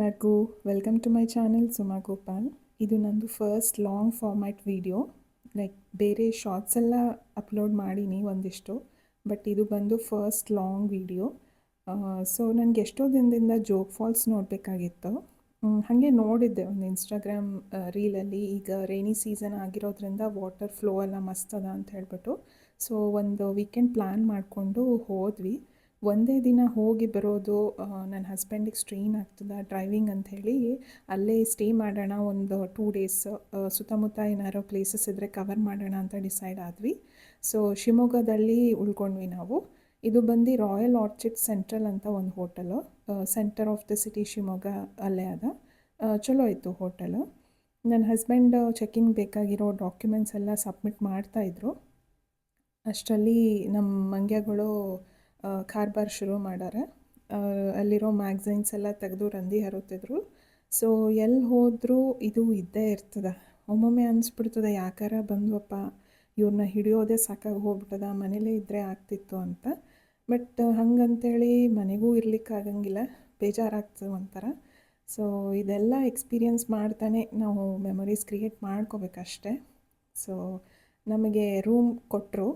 ಎಲ್ಲರಿಗೂ welcome to my channel Suma Gopal. ಇದು ನಂದು first long format video. Like ಬೇರೆ ಶಾರ್ಟ್ಸ್ ಎಲ್ಲ ಅಪ್ಲೋಡ್ ಮಾಡೀನಿ ಒಂದಿಷ್ಟು, ಬಟ್ ಇದು ಬಂದು ಫಸ್ಟ್ ಲಾಂಗ್ ವಿಡಿಯೋ. ಸೊ ನನಗೆ ಎಷ್ಟೋ ದಿನದಿಂದ ಜೋಗ್ ಫಾಲ್ಸ್ ನೋಡಬೇಕಾಗಿತ್ತು. ಹಾಗೆ ನೋಡಿದ್ದೆ ಒಂದು ಇನ್ಸ್ಟಾಗ್ರಾಮ್ ರೀಲಲ್ಲಿ. ಈಗ ರೈನಿ ಸೀಸನ್ ಆಗಿರೋದ್ರಿಂದ ವಾಟರ್ ಫ್ಲೋ ಎಲ್ಲ ಮಸ್ತ್ ಅದ ಅಂತ ಹೇಳ್ಬಿಟ್ಟು ಸೊ ಒಂದು ವೀಕೆಂಡ್ ಪ್ಲ್ಯಾನ್ ಮಾಡಿಕೊಂಡು ಹೋದ್ವಿ. ಒಂದೇ ದಿನ ಹೋಗಿ ಬರೋದು ನನ್ನ ಹಸ್ಬೆಂಡಿಗೆ ಸ್ಟ್ರೈನ್ ಆಗ್ತದೆ ಡ್ರೈವಿಂಗ್ ಅಂಥೇಳಿ ಅಲ್ಲೇ ಸ್ಟೇ ಮಾಡೋಣ ಒಂದು 2 ಡೇಸ್, ಸುತ್ತಮುತ್ತ ಏನಾರೋ ಪ್ಲೇಸಸ್ ಇದ್ದರೆ ಕವರ್ ಮಾಡೋಣ ಅಂತ ಡಿಸೈಡ್ ಆದ್ವಿ. ಸೊ ಶಿವಮೊಗ್ಗದಲ್ಲಿ ಉಳ್ಕೊಂಡ್ವಿ ನಾವು. ಇದು ಬಂದು ರಾಯಲ್ ಆರ್ಚಿಡ್ ಸೆಂಟ್ರಲ್ ಅಂತ ಒಂದು hotel, centre of the city Shivamogga ಅಲ್ಲೇ ಅದ. ಚಲೋ ಇತ್ತು ಹೋಟೆಲು. ನನ್ನ ಹಸ್ಬೆಂಡ್ ಚೆಕ್ಕಿಂಗ್ ಬೇಕಾಗಿರೋ ಡಾಕ್ಯುಮೆಂಟ್ಸ್ ಎಲ್ಲ ಸಬ್ಮಿಟ್ ಮಾಡ್ತಾಯಿದ್ರು. ಅಷ್ಟರಲ್ಲಿ ನಮ್ಮ ಮಂಗ್ಯಗಳು ಕಾರ್ಬಾರ್ ಶುರು ಮಾಡ್ಯಾರ. ಅಲ್ಲಿರೋ ಮ್ಯಾಗ್ಝೈನ್ಸ್ ಎಲ್ಲ ತೆಗೆದು ರಂದಿ ಹರುತ್ತಿದ್ರು. ಸೊ ಎಲ್ಲಿ ಹೋದರೂ ಇದು ಇದ್ದೇ ಇರ್ತದೆ. ಒಮ್ಮೊಮ್ಮೆ ಅನಿಸ್ಬಿಡ್ತದೆ ಯಾಕಾರ ಬಂದ್ವಪ್ಪ, ಇವ್ರನ್ನ ಹಿಡಿಯೋದೇ ಸಾಕಾಗಿ ಹೋಗ್ಬಿಟ್ಟದ, ಮನೇಲೇ ಇದ್ದರೆ ಆಗ್ತಿತ್ತು ಅಂತ. ಬಟ್ ಹಂಗಂತೇಳಿ ಮನೆಗೂ ಇರಲಿಕ್ಕಾಗಂಗಿಲ್ಲ, ಬೇಜಾರಾಗ್ತದೆ ಒಂಥರ. ಸೊ ಇದೆಲ್ಲ ಎಕ್ಸ್ಪೀರಿಯನ್ಸ್ ಮಾಡ್ತಾನೆ ನಾವು ಮೆಮೊರೀಸ್ ಕ್ರಿಯೇಟ್ ಮಾಡ್ಕೋಬೇಕಷ್ಟೆ. ಸೊ ನಮಗೆ ರೂಮ್ ಕೊಟ್ಟರು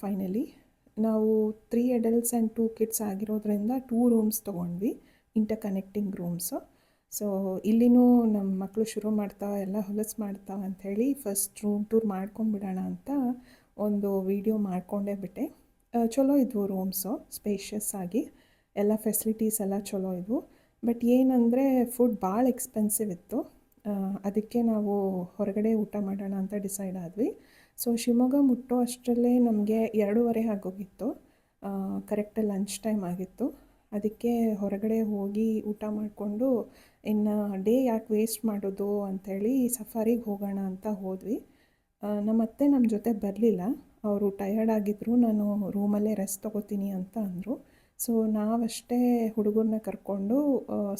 ಫೈನಲಿ. ನಾವು 3 adults ಆ್ಯಂಡ್ 2 kids ಆಗಿರೋದ್ರಿಂದ 2 ರೂಮ್ಸ್ ತೊಗೊಂಡ್ವಿ, ಇಂಟರ್ ಕನೆಕ್ಟಿಂಗ್ ರೂಮ್ಸು. ಸೊ ಇಲ್ಲಿನೂ ನಮ್ಮ ಮಕ್ಕಳು ಶುರು ಮಾಡ್ತಾವೆ, ಎಲ್ಲ ಹೊಲಸು ಮಾಡ್ತಾವೆ ಅಂಥೇಳಿ ಫಸ್ಟ್ ರೂಮ್ ಟೂರ್ ಮಾಡ್ಕೊಂಡ್ಬಿಡೋಣ ಅಂತ ಒಂದು ವಿಡಿಯೋ ಮಾಡಿಕೊಂಡೇ ಬಿಟ್ಟೆ. ಚಲೋ ಇದ್ವು ರೂಮ್ಸು, ಸ್ಪೇಷಿಯಸ್ ಆಗಿ, ಎಲ್ಲ ಫೆಸಿಲಿಟೀಸ್ ಎಲ್ಲ ಚಲೋ ಇದ್ವು. ಬಟ್ ಏನಂದರೆ ಫುಡ್ ಭಾಳ ಎಕ್ಸ್ಪೆನ್ಸಿವ್ ಇತ್ತು. ಅದಕ್ಕೆ ನಾವು ಹೊರಗಡೆ ಊಟ ಮಾಡೋಣ ಅಂತ ಡಿಸೈಡ್ ಆದ್ವಿ. ಸೊ ಶಿವಮೊಗ್ಗ ಮುಟ್ಟೋ ಅಷ್ಟರಲ್ಲೇ ನಮಗೆ 2:30 ಆಗೋಗಿತ್ತು. ಕರೆಕ್ಟ್ ಲಂಚ್ ಟೈಮ್ ಆಗಿತ್ತು. ಅದಕ್ಕೆ ಹೊರಗಡೆ ಹೋಗಿ ಊಟ ಮಾಡಿಕೊಂಡು ಇನ್ನು ಡೇ ಯಾಕೆ ವೇಸ್ಟ್ ಮಾಡೋದು ಅಂಥೇಳಿ ಸಫಾರಿಗೆ ಹೋಗೋಣ ಅಂತ ಹೋದ್ವಿ. ನಮ್ಮ ಅತ್ತೆ ನಮ್ಮ ಜೊತೆ ಬರಲಿಲ್ಲ, ಅವರು ಟಯರ್ಡ್ ಆಗಿದ್ದರು, ನಾನು ರೂಮಲ್ಲೇ ರೆಸ್ಟ್ ತೊಗೋತೀನಿ ಅಂತ ಅಂದರು. ಸೊ ನಾವಷ್ಟೇ ಹುಡುಗರನ್ನ ಕರ್ಕೊಂಡು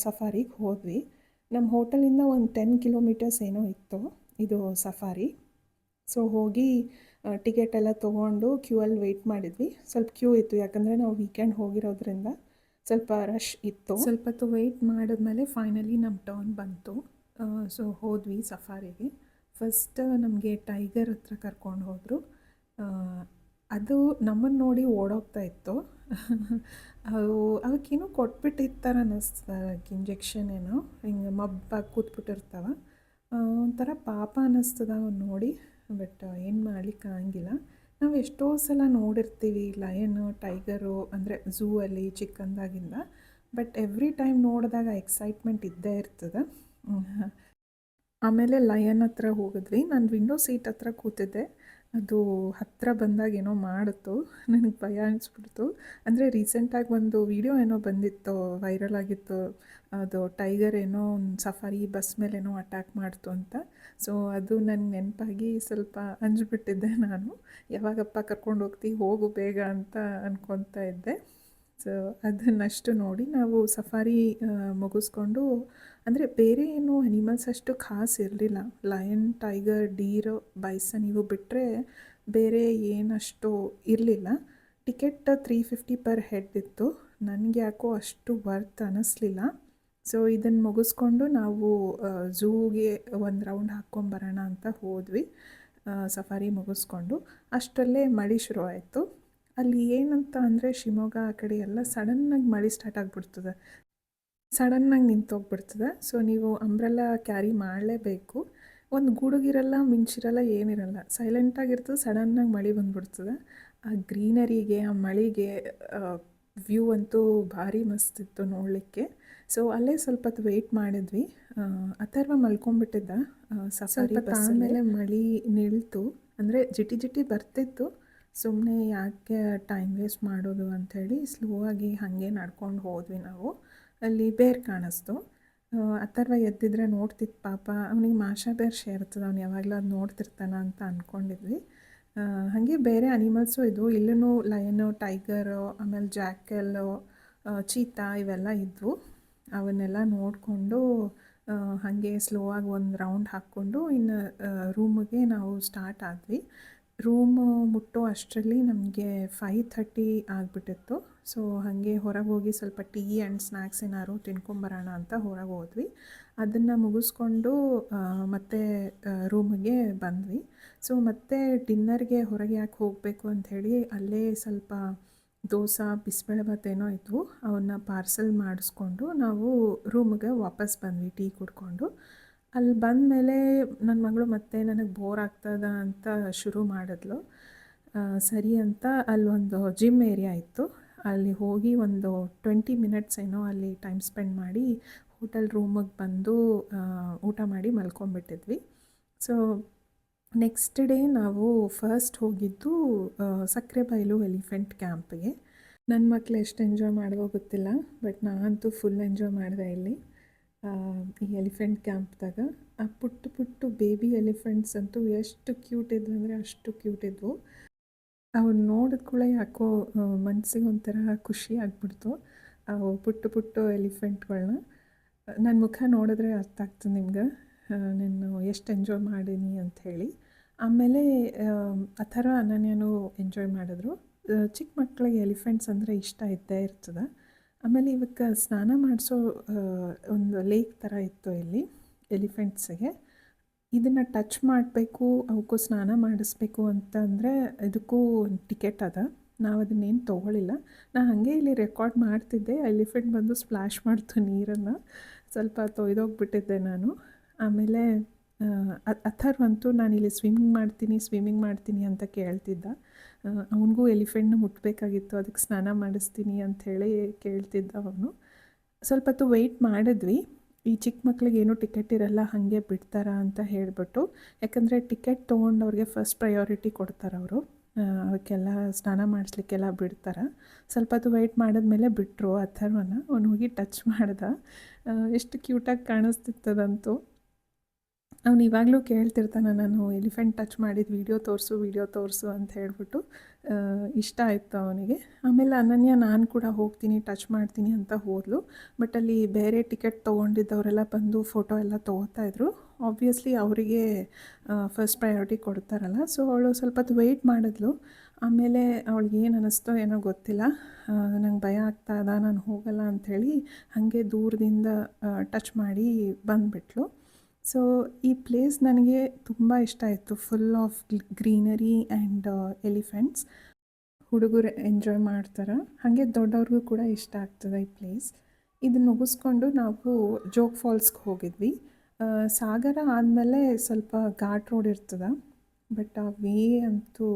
ಸಫಾರಿಗೆ ಹೋದ್ವಿ. ನಮ್ಮ ಹೋಟೆಲಿಂದ ಒಂದು 10 ಕಿಲೋಮೀಟರ್ಸ್ ಏನೋ ಇತ್ತು ಇದು ಸಫಾರಿ. ಸೊ ಹೋಗಿ ಟಿಕೆಟ್ ಎಲ್ಲ ತೊಗೊಂಡು ಕ್ಯೂ ಅಲ್ಲಿ ವೆಯ್ಟ್ ಮಾಡಿದ್ವಿ. ಸ್ವಲ್ಪ ಕ್ಯೂ ಇತ್ತು, ಯಾಕಂದರೆ ನಾವು ವೀಕೆಂಡ್ ಹೋಗಿರೋದ್ರಿಂದ ಸ್ವಲ್ಪ ರಶ್ ಇತ್ತು. ಸ್ವಲ್ಪ ಹೊತ್ತು ವೆಯ್ಟ್ ಮಾಡಿದ್ಮೇಲೆ ಫೈನಲಿ ನಮ್ಮ ಟರ್ನ್ ಬಂತು. ಸೊ ಹೋದ್ವಿ ಸಫಾರಿಗೆ. ಫಸ್ಟ್ ನಮಗೆ ಟೈಗರ್ ಹತ್ರ ಕರ್ಕೊಂಡು ಹೋದರು. ಅದು ನಮ್ಮನ್ನು ನೋಡಿ ಓಡೋಗ್ತಾ ಇತ್ತು. ಅವಕ್ಕೇನೋ ಕೊಟ್ಬಿಟ್ಟಿರ್ತಾರ ಅನ್ನಿಸ್ತದೆ, ಅದಕ್ಕೆ ಇಂಜೆಕ್ಷನ್ ಏನೋ ಹಿಂಗೆ ಮಬ್ಬಾಗಿ ಕೂತ್ಬಿಟ್ಟಿರ್ತಾವೆ. ಒಂಥರ ಪಾಪ ಅನ್ನಿಸ್ತದ ಅವ್ನು ನೋಡಿ. ಬಟ್ ಏನು ಮಾಡ್ಲಿಕ್ಕೆ ಆಗಂಗಿಲ್ಲ. ನಾವು ಎಷ್ಟೋ ಸಲ ನೋಡಿರ್ತೀವಿ ಲಯನು, ಟೈಗರು, ಅಂದರೆ ಝೂ ಅಲ್ಲಿ ಚಿಕ್ಕಂದಾಗಿಂದ. ಬಟ್ ಎವ್ರಿ ಟೈಮ್ ನೋಡಿದಾಗ ಎಕ್ಸೈಟ್ಮೆಂಟ್ ಇದ್ದೇ ಇರ್ತದೆ. ಆಮೇಲೆ ಲಯನ್ ಹತ್ರ ಹೋಗಿದ್ವಿ. ನಾನು ವಿಂಡೋ ಸೀಟ್ ಹತ್ರ ಕೂತಿದ್ದೆ. ಅದು ಹತ್ತಿರ ಬಂದಾಗ ಏನೋ ಮಾಡಿತು, ನನಗೆ ಭಯ ಅನಿಸ್ಬಿಡ್ತು. ಅಂದರೆ ರೀಸೆಂಟಾಗಿ ಒಂದು ವಿಡಿಯೋ ಏನೋ ಬಂದಿತ್ತು, ವೈರಲ್ ಆಗಿತ್ತು. ಅದು ಟೈಗರ್ ಏನೋ ಒಂದು ಸಫಾರಿ ಬಸ್ ಮೇಲೇನೋ ಅಟ್ಯಾಕ್ ಮಾಡ್ತು ಅಂತ. ಸೊ ಅದು ನನಗೆ ನೆನಪಾಗಿ ಸ್ವಲ್ಪ ಅಂಜಿಬಿಟ್ಟಿದ್ದೆ ನಾನು. ಯಾವಾಗಪ್ಪ ಕರ್ಕೊಂಡು ಹೋಗು ಬೇಗ ಅಂತ ಅಂದ್ಕೊತಾ ಇದ್ದೆ. ಸೊ ಅದನ್ನಷ್ಟು ನೋಡಿ ನಾವು ಸಫಾರಿ ಮುಗಿಸ್ಕೊಂಡು, ಅಂದರೆ ಬೇರೆ ಏನು ಅನಿಮಲ್ಸ್ ಅಷ್ಟು ಖಾಸ್ ಇರಲಿಲ್ಲ. ಲಯನ್, ಟೈಗರ್, ಡೀರ್, ಬೈಸನ್ ಇವು ಬಿಟ್ಟರೆ ಬೇರೆ ಏನಷ್ಟು ಇರಲಿಲ್ಲ. ಟಿಕೆಟ್ 350 ಪರ್ ಹೆಡ್ ಇತ್ತು. ನನಗೆ ಯಾಕೋ ಅಷ್ಟು ವರ್ತ್ ಅನ್ನಿಸ್ಲಿಲ್ಲ. ಸೊ ಇದನ್ನು ಮುಗಿಸ್ಕೊಂಡು ನಾವು ಝೂಗೆ ಒಂದು ರೌಂಡ್ ಹಾಕ್ಕೊಂಬರೋಣ ಅಂತ ಹೋದ್ವಿ. ಸಫಾರಿ ಮುಗಿಸ್ಕೊಂಡು ಅಷ್ಟರಲ್ಲೇ ಮಳೆ ಶುರು ಆಯಿತು. ಅಲ್ಲಿ ಏನಂತ ಅಂದರೆ ಶಿವಮೊಗ್ಗ ಆ ಕಡೆ ಎಲ್ಲ ಸಡನ್ನಾಗಿ ಮಳೆ ಸ್ಟಾರ್ಟ್ ಆಗಿಬಿಡ್ತದೆ, ಸಡನ್ನಾಗಿ ನಿಂತೋಗ್ಬಿಡ್ತದೆ. ಸೊ ನೀವು ಅಂಬ್ರೆಲ್ಲ ಕ್ಯಾರಿ ಮಾಡಲೇಬೇಕು. ಒಂದು ಗುಡುಗಿರಲ್ಲ, ಮಿಂಚಿರಲ್ಲ, ಏನಿರಲ್ಲ, ಸೈಲೆಂಟಾಗಿರ್ತದೆ. ಸಡನ್ನಾಗಿ ಮಳೆ ಬಂದುಬಿಡ್ತದೆ. ಆ ಗ್ರೀನರಿಗೆ, ಆ ಮಳೆಗೆ ವ್ಯೂ ಅಂತೂ ಭಾರಿ ಮಸ್ತಿತ್ತು ನೋಡಲಿಕ್ಕೆ. ಸೊ ಅಲ್ಲೇ ಸ್ವಲ್ಪ ಹೊತ್ತು ವೆಯ್ಟ್ ಮಾಡಿದ್ವಿ. ಅಥರ್ವ ಮಲ್ಕೊಂಡ್ಬಿಟ್ಟಿದ್ದ ಸಫಾರಿ ಬಸ್ ಮೇಲೆ. ಮಳೆ ನಿಲ್ತು, ಅಂದರೆ ಜಿಟಿ ಜಿಟಿ ಬರ್ತಿತ್ತು. ಸುಮ್ಮನೆ ಯಾಕೆ ಟೈಮ್ ವೇಸ್ಟ್ ಮಾಡೋದು ಅಂಥೇಳಿ ಸ್ಲೋ ಆಗಿ ಹಾಗೆ ನಡ್ಕೊಂಡು ಹೋದ್ವಿ ನಾವು. ಅಲ್ಲಿ ಬೇರ್ ಕಾಣಿಸ್ತು. ಅಥರ್ವ ಎದ್ದಿದ್ರೆ ನೋಡ್ತಿತ್ತು ಪಾಪ. ಅವನಿಗೆ ಮಾಷಾ ಬೇರ್ ಸೇರ್ತದೆ, ಅವ್ನು ಯಾವಾಗಲೂ ಅದು ನೋಡ್ತಿರ್ತಾನ ಅಂತ ಅಂದ್ಕೊಂಡಿದ್ವಿ. ಹಾಗೆ ಬೇರೆ ಅನಿಮಲ್ಸು ಇದ್ವು. ಇಲ್ಲೂ ಲಯನು, ಟೈಗರು, ಆಮೇಲೆ ಜಾಕೆಲ್ಲು, ಚೀತಾ ಇವೆಲ್ಲ ಇದ್ವು. ಅವನ್ನೆಲ್ಲ ನೋಡಿಕೊಂಡು ಹಾಗೆ ಸ್ಲೋ ಆಗಿ ಒಂದು ರೌಂಡ್ ಹಾಕ್ಕೊಂಡು ಇನ್ನು ರೂಮಿಗೆ ನಾವು ಸ್ಟಾರ್ಟ್ ಆದ್ವಿ. ರೂಮು ಮುಟ್ಟೋ ಅಷ್ಟರಲ್ಲಿ ನಮಗೆ 5:30 ಆಗಿಬಿಟ್ಟಿತ್ತು. ಸೊ ಹಾಗೆ ಹೊರಗೆ ಹೋಗಿ ಸ್ವಲ್ಪ ಟೀ ಆ್ಯಂಡ್ ಸ್ನ್ಯಾಕ್ಸ್ ಏನಾದ್ರು ತಿನ್ಕೊಂಬರೋಣ ಅಂತ ಹೊರಗೆ ಹೋದ್ವಿ. ಅದನ್ನು ಮುಗಿಸ್ಕೊಂಡು ಮತ್ತೆ ರೂಮಿಗೆ ಬಂದ್ವಿ. ಸೊ ಮತ್ತೆ ಡಿನ್ನರ್ಗೆ ಹೊರಗೆ ಯಾಕೆ ಹೋಗಬೇಕು ಅಂಥೇಳಿ ಅಲ್ಲೇ ಸ್ವಲ್ಪ ದೋಸೆ ಬಿಸಿಬೇಳೆಭಾತ್ ಏನೋ ಇದ್ವು, ಅವನ್ನ ಪಾರ್ಸೆಲ್ ಮಾಡಿಸ್ಕೊಂಡು ನಾವು ರೂಮಿಗೆ ವಾಪಸ್ ಬಂದ್ವಿ ಟೀ ಕುಡ್ಕೊಂಡು. ಅಲ್ಲಿ ಬಂದಮೇಲೆ ನನ್ನ ಮಗಳು ಮತ್ತೆ ನನಗೆ ಬೋರ್ ಆಗ್ತದ ಅಂತ ಶುರು ಮಾಡಿದ್ಲು. ಸರಿ ಅಂತ ಅಲ್ಲೊಂದು ಜಿಮ್ ಏರಿಯಾ ಇತ್ತು, ಅಲ್ಲಿ ಹೋಗಿ ಒಂದು 20 ಮಿನಿಟ್ಸ್ ಏನೋ ಅಲ್ಲಿ ಟೈಮ್ ಸ್ಪೆಂಡ್ ಮಾಡಿ ಹೋಟೆಲ್ ರೂಮಿಗೆ ಬಂದು ಊಟ ಮಾಡಿ ಮಲ್ಕೊಂಡ್ಬಿಟ್ಟಿದ್ವಿ. ಸೊ ನೆಕ್ಸ್ಟ್ ಡೇ ನಾವು ಫಸ್ಟ್ ಹೋಗಿದ್ದು ಸಕ್ಕರೆಬೈಲು ಎಲಿಫೆಂಟ್ ಕ್ಯಾಂಪ್ಗೆ. ನನ್ನ ಮಕ್ಕಳು ಎಷ್ಟು ಎಂಜಾಯ್ ಮಾಡಿದೋ ಗೊತ್ತಿಲ್ಲ, ಬಟ್ ನಾನಂತೂ ಫುಲ್ ಎಂಜಾಯ್ ಮಾಡಿದೆ ಇಲ್ಲಿ ಈ ಎಲಿಫೆಂಟ್ ಕ್ಯಾಂಪ್ದಾಗ. ಆ ಪುಟ್ಟ ಪುಟ್ಟು ಬೇಬಿ ಎಲಿಫೆಂಟ್ಸ್ ಅಂತೂ ಎಷ್ಟು ಕ್ಯೂಟ್ ಇದ್ವು ಅಂದರೆ ಅಷ್ಟು ಕ್ಯೂಟ್ ಇದ್ವು. ಅವನ್ನ ನೋಡಿದ ಕೂಡ ಯಾಕೋ ಮನಸ್ಸಿಗೆ ಒಂಥರ ಖುಷಿ ಆಗ್ಬಿಡ್ತು. ಅವು ಪುಟ್ಟು ಎಲಿಫೆಂಟ್ಗಳನ್ನ ನನ್ನ ಮುಖ ನೋಡಿದ್ರೆ ಅರ್ಥ ಆಗ್ತದೆ ನಿಮ್ಗೆ ನಾನು ಎಷ್ಟು ಎಂಜಾಯ್ ಮಾಡೀನಿ ಅಂಥೇಳಿ. ಆಮೇಲೆ ಅಥರ್ವ ಅನನ್ಯನೂ ಎಂಜಾಯ್ ಮಾಡಿದ್ರು. ಚಿಕ್ಕ ಮಕ್ಕಳಿಗೆ ಎಲಿಫೆಂಟ್ಸ್ ಅಂದರೆ ಇಷ್ಟ ಇದ್ದೇ ಇರ್ತದೆ. ಆಮೇಲೆ ಇವಕ್ಕೆ ಸ್ನಾನ ಮಾಡಿಸೋ ಒಂದು ಲೇಕ್ ಥರ ಇತ್ತು ಇಲ್ಲಿ ಎಲಿಫೆಂಟ್ಸಿಗೆ. ಇದನ್ನು ಟಚ್ ಮಾಡಬೇಕು, ಅವಕ್ಕೂ ಸ್ನಾನ ಮಾಡಿಸ್ಬೇಕು ಅಂತಂದರೆ ಇದಕ್ಕೂ ಟಿಕೆಟ್ ಅದ. ನಾವು ಅದನ್ನೇನು ತೊಗೊಳಿಲ್ಲ. ನಾನು ಹಾಗೆ ಇಲ್ಲಿ ರೆಕಾರ್ಡ್ ಮಾಡ್ತಿದ್ದೆ, ಎಲಿಫೆಂಟ್ ಬಂದು ಸ್ಪ್ಲಾಶ್ ಮಾಡ್ತು ನೀರನ್ನು, ಸ್ವಲ್ಪ ತೊಯ್ದೋಗ್ಬಿಟ್ಟಿದ್ದೆ ನಾನು. ಆಮೇಲೆ ಅಥರ್ವಂತೂ ನಾನಿಲ್ಲಿ ಸ್ವಿಮ್ಮಿಂಗ್ ಮಾಡ್ತೀನಿ ಅಂತ ಕೇಳ್ತಿದ್ದ. ಅವನಿಗೂ ಎಲಿಫೆಂಟ್ನ ಮುಟ್ಟಬೇಕಾಗಿತ್ತು, ಅದಕ್ಕೆ ಸ್ನಾನ ಮಾಡಿಸ್ತೀನಿ ಅಂಥೇಳಿ ಕೇಳ್ತಿದ್ದ ಅವನು. ಸ್ವಲ್ಪ ಹೊತ್ತು ವೆಯ್ಟ್ ಮಾಡಿದ್ವಿ. ಈ ಚಿಕ್ಕ ಮಕ್ಳಿಗೆ ಏನೂ ಟಿಕೆಟ್ ಇರಲ್ಲ, ಹಾಗೆ ಬಿಡ್ತಾರಾ ಅಂತ ಹೇಳಿಬಿಟ್ಟು. ಯಾಕಂದರೆ ಟಿಕೆಟ್ ತೊಗೊಂಡವ್ರಿಗೆ ಫಸ್ಟ್ ಪ್ರಯಾರಿಟಿ ಕೊಡ್ತಾರೆ ಅವರು, ಅವಕ್ಕೆಲ್ಲ ಸ್ನಾನ ಮಾಡಿಸ್ಲಿಕ್ಕೆಲ್ಲ ಬಿಡ್ತಾರೆ. ಸ್ವಲ್ಪ ಹೊತ್ತು ವೆಯ್ಟ್ ಮಾಡಿದ್ಮೇಲೆ ಬಿಟ್ಟರು ಅಥರ್ವನ. ಅವನು ಹೋಗಿ ಟಚ್ ಮಾಡ್ದ, ಎಷ್ಟು ಕ್ಯೂಟಾಗಿ ಕಾಣಿಸ್ತಿತ್ತದಂತೂ. ಅವನು ಇವಾಗಲೂ ಕೇಳ್ತಿರ್ತಾನೆ, ನಾನು ಎಲಿಫೆಂಟ್ ಟಚ್ ಮಾಡಿದ ವಿಡಿಯೋ ತೋರಿಸು ಅಂತ ಹೇಳ್ಬಿಟ್ಟು. ಇಷ್ಟ ಆಯಿತು ಅವನಿಗೆ. ಆಮೇಲೆ ಅನನ್ಯ ನಾನು ಕೂಡ ಹೋಗ್ತೀನಿ ಟಚ್ ಮಾಡ್ತೀನಿ ಅಂತ ಹೋದಳು. ಬಟ್ ಅಲ್ಲಿ ಬೇರೆ ಟಿಕೆಟ್ ತೊಗೊಂಡಿದ್ದವರೆಲ್ಲ ಬಂದು ಫೋಟೋ ಎಲ್ಲ ತೊಗೋತಾಯಿದ್ರು. ಆಬ್ವಿಯಸ್ಲಿ ಅವರಿಗೆ ಫಸ್ಟ್ ಪ್ರಯಾರಿಟಿ ಕೊಡ್ತಾರಲ್ಲ. ಸೊ ಅವಳು ಸ್ವಲ್ಪ ಹೊತ್ತು ವೆಯ್ಟ್ ಮಾಡಿದ್ಲು. ಆಮೇಲೆ ಅವಳಿಗೆ ಏನು ಅನ್ನಿಸ್ತೋ ಏನೋ ಗೊತ್ತಿಲ್ಲ, ನಂಗೆ ಭಯ ಆಗ್ತಾಯಿದೆ, ನಾನು ಹೋಗಲ್ಲ ಅಂಥೇಳಿ ಹಾಗೆ ದೂರದಿಂದ ಟಚ್ ಮಾಡಿ ಬಂದುಬಿಟ್ಲು. ಸೊ ಈ ಪ್ಲೇಸ್ ನನಗೆ ತುಂಬ ಇಷ್ಟ ಆಯಿತು. Full of greenery and elephants. ಹುಡುಗರು ಎಂಜಾಯ್ ಮಾಡ್ತಾರೆ, ಹಾಗೆ ದೊಡ್ಡವ್ರಿಗೂ ಕೂಡ ಇಷ್ಟ ಆಗ್ತದೆ ಈ ಪ್ಲೇಸ್. ಇದನ್ನು ಮುಗಿಸ್ಕೊಂಡು ನಾವು ಜೋಗ್ ಫಾಲ್ಸ್ಗೆ ಹೋಗಿದ್ವಿ. ಸಾಗರ ಆದಮೇಲೆ ಸ್ವಲ್ಪ ಘಾಟ್ ರೋಡ್ ಇರ್ತದೆ, ಬಟ್ ಆ ವೇ ಅಂತೂ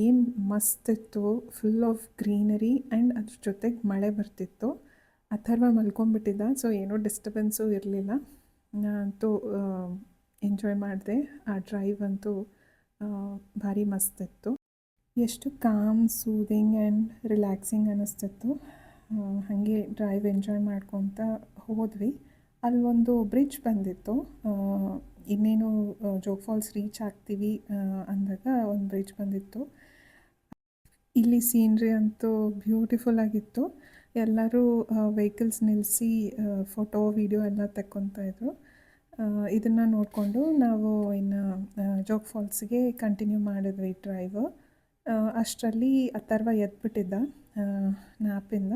ಏನು ಮಸ್ತ್ ಇತ್ತು. ಫುಲ್ ಆಫ್ ಗ್ರೀನರಿ ಆ್ಯಂಡ್ ಅದ್ರ ಜೊತೆಗೆ ಮಳೆ ಬರ್ತಿತ್ತು. ಅಥರ್ವ ಮಲ್ಕೊಂಡ್ಬಿಟ್ಟಿದ್ದ, ಸೊ ಏನೂ ಡಿಸ್ಟರ್ಬೆನ್ಸು ಇರಲಿಲ್ಲ. ನಾನಂತೂ ಎಂಜಾಯ್ ಮಾಡಿದೆ. ಆ ಡ್ರೈವ್ ಅಂತೂ ಭಾರಿ ಮಸ್ತಿತ್ತು. ಎಷ್ಟು ಕಾಮ್, ಸೂದಿಂಗ್ ಆ್ಯಂಡ್ ರಿಲ್ಯಾಕ್ಸಿಂಗ್ ಅನ್ನಿಸ್ತಿತ್ತು. ಹಾಗೆ ಡ್ರೈವ್ ಎಂಜಾಯ್ ಮಾಡ್ಕೊತ ಹೋದ್ವಿ. ಅಲ್ಲೊಂದು ಬ್ರಿಡ್ಜ್ ಬಂದಿತ್ತು. ಇನ್ನೇನು ಜೋಗ್ ಫಾಲ್ಸ್ ರೀಚ್ ಆಗ್ತೀವಿ ಅಂದಾಗ ಒಂದು ಬ್ರಿಡ್ಜ್ ಬಂದಿತ್ತು. ಇಲ್ಲಿ ಸೀನ್ರಿ ಅಂತೂ ಬ್ಯೂಟಿಫುಲ್ ಆಗಿತ್ತು. ಎಲ್ಲರೂ ವೆಹಿಕಲ್ಸ್ ನಿಲ್ಲಿಸಿ ಫೋಟೋ ವಿಡಿಯೋ ಎಲ್ಲ ತೆಕ್ಕೊತಾಯಿದ್ರು. ಇದನ್ನು ನೋಡಿಕೊಂಡು ನಾವು ಇನ್ನು ಜೋಗ್ ಫಾಲ್ಸ್ಗೆ ಕಂಟಿನ್ಯೂ ಮಾಡಿದ್ವಿ ಡ್ರೈವ್. ಅಷ್ಟರಲ್ಲಿ ಅಥರ್ವ ಎದ್ಬಿಟ್ಟಿದ್ದ ನ್ಯಾಪಿಂದ.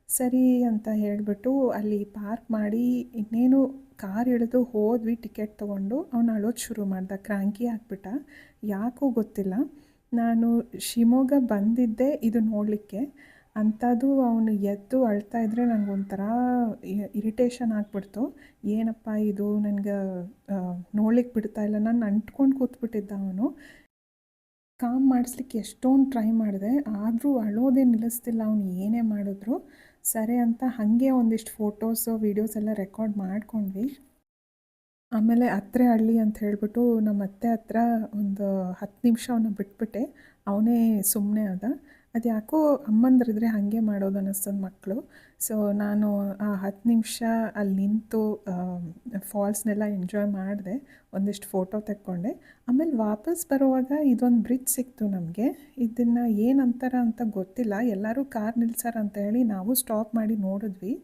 ಸರಿ ಅಂತ ಹೇಳಿಬಿಟ್ಟು ಅಲ್ಲಿ ಪಾರ್ಕ್ ಮಾಡಿ ಇನ್ನೇನು ಕಾರ್ ಇಳಿದು ಹೋದ್ವಿ ಟಿಕೆಟ್ ತೊಗೊಂಡು. ಅವನು ಅಳೋದು ಶುರು ಮಾಡ್ದ, ಕ್ರ್ಯಾಂಕಿ ಆಗಿಬಿಟ್ಟ. ಯಾಕೋ ಗೊತ್ತಿಲ್ಲ. ನಾನು ಶಿವಮೊಗ್ಗ ಬಂದಿದ್ದೆ ಇದು ನೋಡಲಿಕ್ಕೆ, ಅಂಥದ್ದು ಅವನು ಎದ್ದು ಅಳ್ತಾ ಇದ್ದರೆ ನನಗೊಂಥರ ಇರಿಟೇಷನ್ ಆಗಿಬಿಡ್ತು. ಏನಪ್ಪ ಇದು, ನನಗೆ ನೋಡ್ಲಿಕ್ಕೆ ಬಿಡ್ತಾಯಿಲ್ಲ. ನಾನು ಅಂಟ್ಕೊಂಡು ಕೂತ್ಬಿಟ್ಟಿದ್ದ ಅವನು. ಕಾಮ್ ಮಾಡಿಸ್ಲಿಕ್ಕೆ ಎಷ್ಟೊಂದು ಟ್ರೈ ಮಾಡಿದೆ, ಆದರೂ ಅಳೋದೇ ನಿಲ್ಲಿಸ್ತಿಲ್ಲ ಅವನು ಏನೇ ಮಾಡಿದ್ರು. ಸರಿ ಅಂತ ಹಾಗೆ ಒಂದಿಷ್ಟು ಫೋಟೋಸು ವೀಡಿಯೋಸ್ ಎಲ್ಲ ರೆಕಾರ್ಡ್ ಮಾಡ್ಕೊಂಡ್ವಿ. ಆಮೇಲೆ ಅತ್ತೆ ಹಳ್ಳಿ ಅಂತ ಹೇಳಿಬಿಟ್ಟು ನಮ್ಮ ಅತ್ತೆ ಹತ್ರ ಒಂದು 10 ನಿಮಿಷ ಅವನ್ನ ಬಿಟ್ಬಿಟ್ಟೆ. ಅವನೇ ಸುಮ್ಮನೆ ಆದ. ಅದು ಯಾಕೋ ಅಮ್ಮಂದಿರಿದ್ರೆ ಹಾಗೆ ಮಾಡೋದು ಅನ್ನಿಸ್ತದೆ ಮಕ್ಕಳು. ಸೊ ನಾನು ಆ 10 ನಿಮಿಷ ಅಲ್ಲಿ ನಿಂತು ಫಾಲ್ಸ್ನೆಲ್ಲ ಎಂಜಾಯ್ ಮಾಡಿದೆ, ಒಂದಿಷ್ಟು ಫೋಟೋ ತೆಕ್ಕೊಂಡೆ. ಆಮೇಲೆ ವಾಪಸ್ ಬರುವಾಗ ಇದೊಂದು ಬ್ರಿಡ್ಜ್ ಸಿಕ್ತು ನಮಗೆ. ಇದನ್ನು ಏನಂತಾರ ಅಂತ ಗೊತ್ತಿಲ್ಲ, ಎಲ್ಲರೂ ಕಾರ್ ನಿಲ್ಸಾರ ಅಂತ ಹೇಳಿ ನಾವು ಸ್ಟಾಪ್ ಮಾಡಿ ನೋಡಿದ್ವಿ.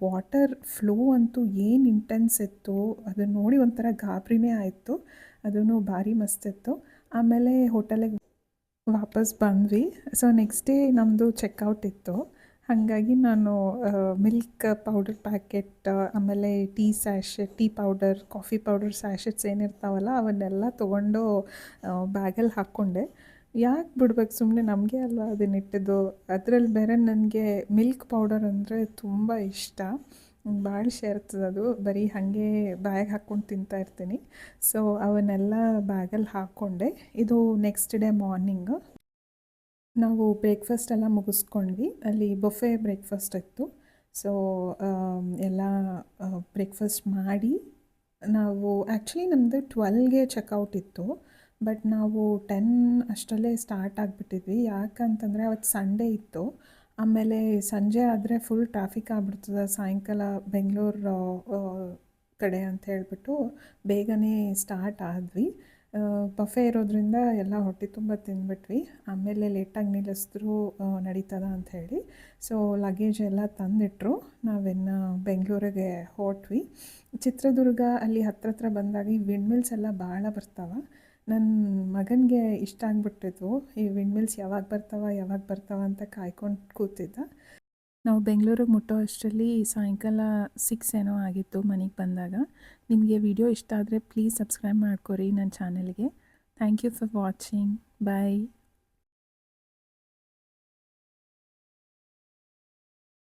ವಾಟರ್ ಫ್ಲೋ ಅಂತೂ ಏನು ಇಂಟೆನ್ಸ್ ಇತ್ತು, ಅದನ್ನು ನೋಡಿ ಒಂಥರ ಗಾಬರಿನೇ ಆಯಿತು. ಅದೂ ಭಾರಿ ಮಸ್ತಿತ್ತು. ಆಮೇಲೆ ಹೋಟೆಲಿಗೆ ವಾಪಸ್ ಬಂದ್ವಿ. ಸೊ ನೆಕ್ಸ್ಟ್ ಡೇ ನಮ್ಮದು ಚೆಕ್ಔಟ್ ಇತ್ತು. ಹಾಗಾಗಿ ನಾನು ಮಿಲ್ಕ್ ಪೌಡರ್ ಪ್ಯಾಕೆಟ್, ಆಮೇಲೆ ಟೀ ಪೌಡರ್, ಕಾಫಿ ಪೌಡರ್ ಸ್ಯಾಶೆಟ್ಸ್ ಏನಿರ್ತಾವಲ್ಲ ಅವನ್ನೆಲ್ಲ ತೊಗೊಂಡು ಬ್ಯಾಗಲ್ಲಿ ಹಾಕ್ಕೊಂಡೆ. ಯಾಕೆ ಬಿಡ್ಬೇಕು, ಸುಮ್ಮನೆ ನಮಗೆ ಅಲ್ವಾ ಅದನ್ನಿಟ್ಟಿದ್ದು. ಅದರಲ್ಲಿ ಬೇರೆ ನನಗೆ ಮಿಲ್ಕ್ ಪೌಡರ್ ಅಂದರೆ ತುಂಬ ಇಷ್ಟ, ಭಾಳ ಸೇರ್ತದೆ. ಬರೀ ಹಾಗೆ ಬ್ಯಾಗ್ ಹಾಕ್ಕೊಂಡು ತಿಂತಾಯಿರ್ತೀನಿ. ಸೊ ಅವನ್ನೆಲ್ಲ ಬ್ಯಾಗಲ್ಲಿ ಹಾಕ್ಕೊಂಡೆ. ಇದು ನೆಕ್ಸ್ಟ್ ಡೇ ಮಾರ್ನಿಂಗ್ ನಾವು ಬ್ರೇಕ್ಫಾಸ್ಟ್ ಎಲ್ಲ ಮುಗಿಸ್ಕೊಂಡ್ವಿ. ಅಲ್ಲಿ ಬೊಫೆ ಬ್ರೇಕ್ಫಾಸ್ಟ್ ಇತ್ತು. ಸೊ ಎಲ್ಲ ಬ್ರೇಕ್ಫಾಸ್ಟ್ ಮಾಡಿ ನಾವು ಆ್ಯಕ್ಚುಲಿ ನಮ್ಮದು 12ಗೆ ಚೆಕ್ಔಟ್ ಇತ್ತು, ಬಟ್ ನಾವು 10 ಅಷ್ಟರಲ್ಲೇ ಸ್ಟಾರ್ಟ್ ಆಗಿಬಿಟ್ಟಿದ್ವಿ. ಯಾಕಂತಂದರೆ ಅವತ್ತು ಸಂಡೇ ಇತ್ತು. ಆಮೇಲೆ ಸಂಜೆ ಆದರೆ ಫುಲ್ ಟ್ರಾಫಿಕ್ ಆಗ್ಬಿಡ್ತದೆ ಸಾಯಂಕಾಲ ಬೆಂಗಳೂರು ಕಡೆ ಅಂತ ಹೇಳಿಬಿಟ್ಟು ಬೇಗನೆ ಸ್ಟಾರ್ಟ್ ಆದ್ವಿ. ಬಫೆ ಇರೋದ್ರಿಂದ ಎಲ್ಲ ಹೊಟ್ಟೆ ತುಂಬ ತಿಂದ್ಬಿಟ್ವಿ. ಆಮೇಲೆ ಲೇಟಾಗಿ ನಿಲ್ಲಿಸಿದ್ರು ನಡೀತದ ಅಂಥೇಳಿ ಸೊ ಲಗೇಜ್ ಎಲ್ಲ ತಂದಿಟ್ರು. ನಾವಿನ್ನು ಬೆಂಗಳೂರಿಗೆ ಹೊರಟ್ವಿ. ಚಿತ್ರದುರ್ಗ ಅಲ್ಲಿ ಹತ್ರ ಬಂದಾಗ ಈ ವಿಂಡ್ ಮಿಲ್ಸ್ ಎಲ್ಲ ಭಾಳ ಬರ್ತಾವೆ. ನನ್ನ ಮಗನಿಗೆ ಇಷ್ಟ ಆಗಿಬಿಟ್ಟಿದ್ವು ಈ ವಿಂಡ್ ಮಿಲ್ಸ್, ಯಾವಾಗ ಬರ್ತಾವ ಅಂತ ಕಾಯ್ಕೊಂಡು ಕೂತಿದ್ದ. ನಾವು ಬೆಂಗಳೂರಿಗೆ ಮುಟ್ಟೋ ಅಷ್ಟರಲ್ಲಿ ಸಾಯಂಕಾಲ 6 ಏನೋ ಆಗಿತ್ತು ಮನೆಗೆ ಬಂದಾಗ. ನಿಮಗೆ ವಿಡಿಯೋ ಇಷ್ಟ ಆದರೆ ಪ್ಲೀಸ್ ಸಬ್ಸ್ಕ್ರೈಬ್ ಮಾಡ್ಕೊರಿ ನನ್ನ ಚಾನಲ್ಗೆ. Thank you for watching. Bye.